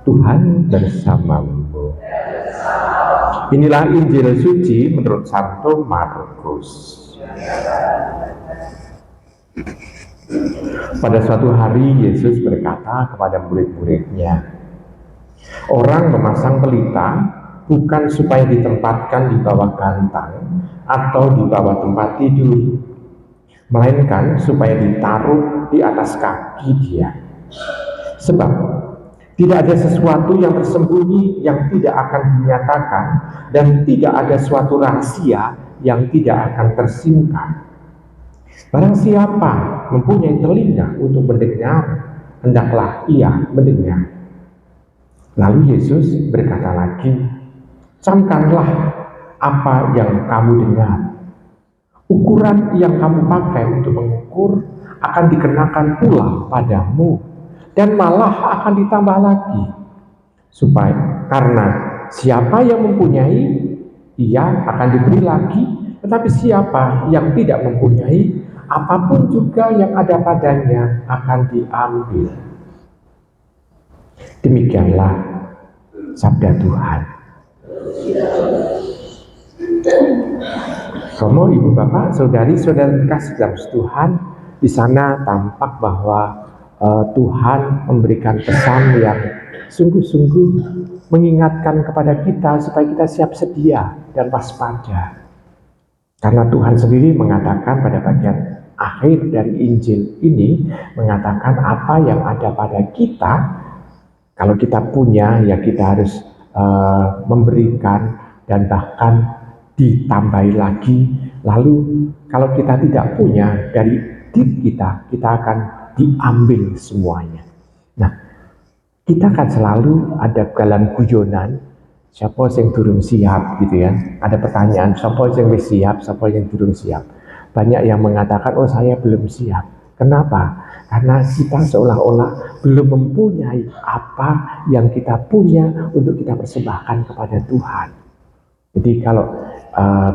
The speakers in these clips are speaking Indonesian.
Tuhan bersamamu. Inilah Injil suci menurut Santo Markus. Pada suatu hari Yesus berkata kepada murid-muridnya, orang memasang pelita bukan supaya ditempatkan di bawah gantang atau di bawah tempat tidur, melainkan supaya ditaruh di atas kaki dia. Sebab tidak ada sesuatu yang tersembunyi yang tidak akan dinyatakan, dan tidak ada suatu rahasia yang tidak akan tersingkap. Barang siapa mempunyai telinga untuk mendengar, hendaklah ia mendengar. Lalu Yesus berkata lagi, camkanlah apa yang kamu dengar. Ukuran yang kamu pakai untuk mengukur akan dikenakan pula padamu, dan malah akan ditambah lagi. Karena siapa yang mempunyai, ia akan diberi lagi, tetapi siapa yang tidak mempunyai, apapun juga yang ada padanya akan diambil. Demikianlah sabda Tuhan. Romo, ibu bapak, saudari-saudari kasih dalam Tuhan, di sana tampak bahwa Tuhan memberikan pesan yang sungguh-sungguh mengingatkan kepada kita supaya kita siap sedia dan waspada. Karena Tuhan sendiri mengatakan pada bagian akhir dari Injil ini, mengatakan apa yang ada pada kita, kalau kita punya ya kita harus memberikan dan bahkan ditambahi lagi. Lalu kalau kita tidak punya dari diri kita akan diambil semuanya. Nah, kita kan selalu ada dalam guyonan, siapa yang durung siap gitu ya. Ada pertanyaan, siapa yang wis siap, siapa yang durung siap. Banyak yang mengatakan, oh saya belum siap. Kenapa? Karena kita seolah-olah belum mempunyai apa yang kita punya untuk kita persembahkan kepada Tuhan. Jadi kalau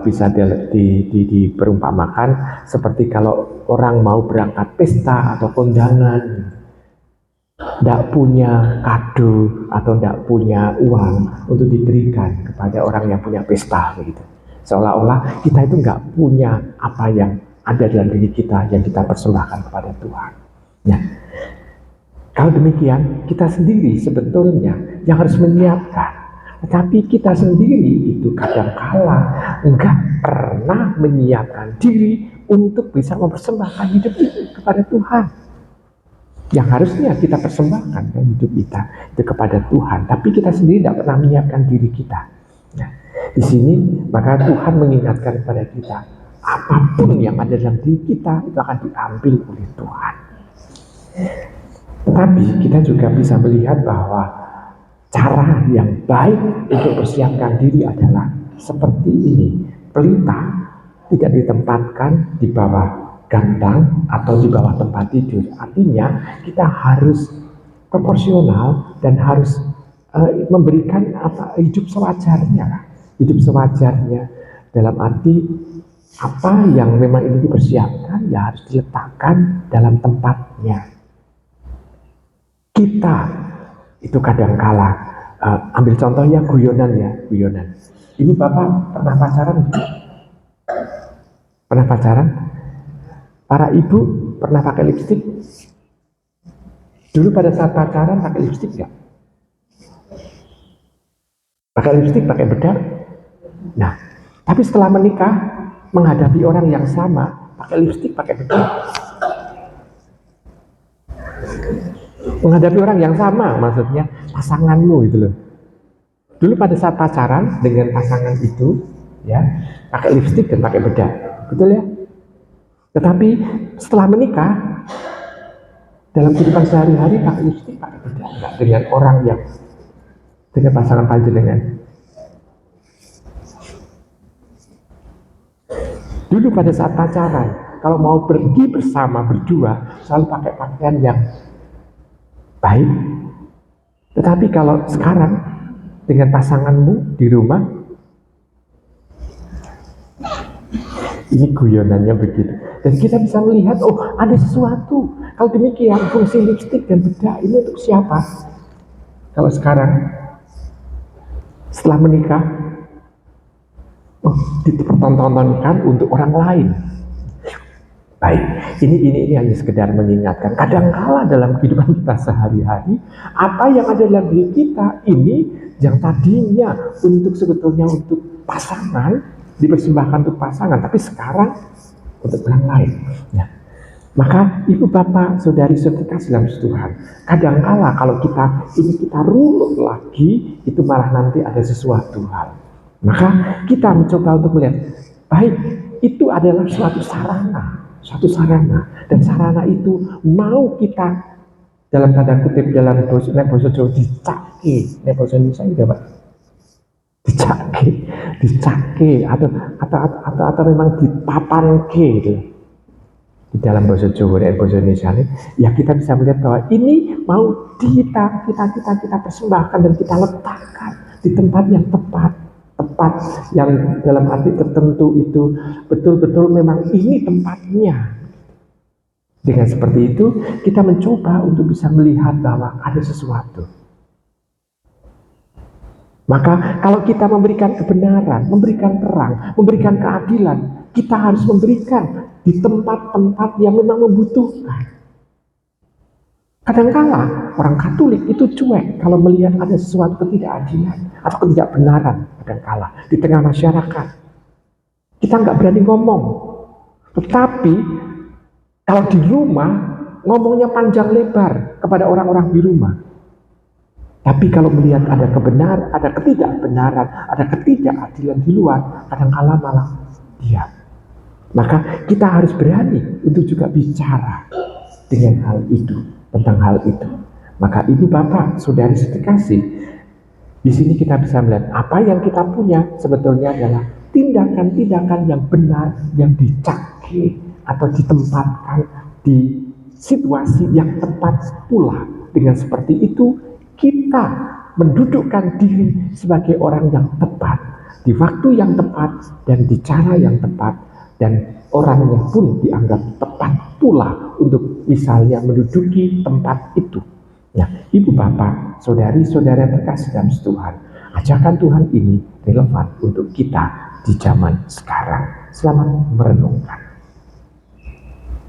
bisa diperumpamakan seperti kalau orang mau berangkat pesta atau kondangan, tidak punya kado atau tidak punya uang untuk diberikan kepada orang yang punya pesta begitu. Seolah-olah kita itu nggak punya apa yang ada dalam diri kita yang kita persembahkan kepada Tuhan. Nah, kalau demikian kita sendiri sebetulnya yang harus menyiapkan. Tetapi kita sendiri itu kadangkala enggak pernah menyiapkan diri untuk bisa mempersembahkan hidup itu kepada Tuhan. Yang harusnya kita persembahkan hidup kita itu kepada Tuhan, tapi kita sendiri tidak pernah menyiapkan diri kita. Nah, di sini maka Tuhan mengingatkan kepada kita, apapun yang ada dalam diri kita itu akan diambil oleh Tuhan. Tetapi kita juga bisa melihat bahwa cara yang baik untuk persiapkan diri adalah seperti ini. Pelita tidak ditempatkan di bawah gantang atau di bawah tempat tidur. Artinya kita harus proporsional dan harus memberikan hidup sewajarnya. Hidup sewajarnya dalam arti apa yang memang ini dipersiapkan ya harus diletakkan dalam tempatnya. Kita itu kadangkala ambil contohnya guyonan. Ibu bapak pernah pacaran? Pernah pacaran? Para ibu pernah pakai lipstik? Dulu pada saat pacaran pakai lipstik nggak? Pakai lipstik, pakai bedak? Nah, tapi setelah menikah menghadapi orang yang sama pakai lipstik, pakai bedak. Menghadapi orang yang sama, maksudnya pasanganmu gitu loh. Dulu pada saat pacaran dengan pasangan itu, ya pakai lipstik dan pakai bedak, betul ya. Tetapi setelah menikah, dalam kehidupan sehari-hari pakai lipstik, pakai bedak, enggak dengan orang yang dengan pasangan panjenengan. Dulu pada saat pacaran, kalau mau pergi bersama berdua, selalu pakai pakaian yang baik. Tetapi kalau sekarang dengan pasanganmu di rumah, ini guyonannya begitu. Dan kita bisa melihat, oh ada sesuatu. Kalau demikian, fungsi lipstik dan bedak ini untuk siapa? Kalau sekarang, setelah menikah, oh, dipertontonkan untuk orang lain. Baik, ini hanya sekedar mengingatkan. Kadangkala dalam kehidupan kita sehari-hari, apa yang ada dalam diri kita ini yang tadinya sebetulnya untuk pasangan, dipersembahkan untuk pasangan, tapi sekarang untuk orang lain. Ya. Maka ibu bapak, saudari-saudari kasih dalam Tuhan, kadangkala kalau kita runut lagi, itu malah nanti ada sesuatu hal. Maka kita mencoba untuk melihat, baik, itu adalah suatu sarana, dan sarana itu mau kita dalam tanda kutip dalam bahasa Jawa dicake, bahasa Indonesia itu apa? Dicake atau memang dipapanke gitu. Di dalam bahasa Jawa dan bahasa Indonesia ini, ya kita bisa melihat bahwa ini mau kita persembahkan dan kita letakkan di tempat yang tepat yang dalam arti tertentu itu betul-betul memang ini tempatnya. Dengan seperti itu kita mencoba untuk bisa melihat bahwa ada sesuatu. Maka kalau kita memberikan kebenaran, memberikan terang, memberikan keadilan, kita harus memberikan di tempat-tempat yang memang membutuhkan. Kadangkala orang Katolik itu cuek kalau melihat ada sesuatu ketidakadilan atau ketidakbenaran kadangkala di tengah masyarakat. Kita nggak berani ngomong. Tetapi kalau di rumah ngomongnya panjang lebar kepada orang-orang di rumah. Tapi kalau melihat ada kebenaran, ada ketidakbenaran, ada ketidakadilan di luar, kadangkala malah diam. Maka kita harus berani untuk juga bicara dengan hal itu, tentang hal itu. Maka ibu bapak, saudari sekasih, di sini kita bisa melihat apa yang kita punya sebetulnya adalah tindakan-tindakan yang benar, yang dicake atau ditempatkan di situasi yang tepat pula. Dengan seperti itu, kita mendudukkan diri sebagai orang yang tepat, di waktu yang tepat dan di cara yang tepat, dan orangnya pun dianggap tepat pula untuk misalnya menduduki tempat itu. Ya, ibu bapak, saudari-saudara yang terkasih dalam Tuhan, ajakan Tuhan ini relevan untuk kita di zaman sekarang. Selamat merenungkan.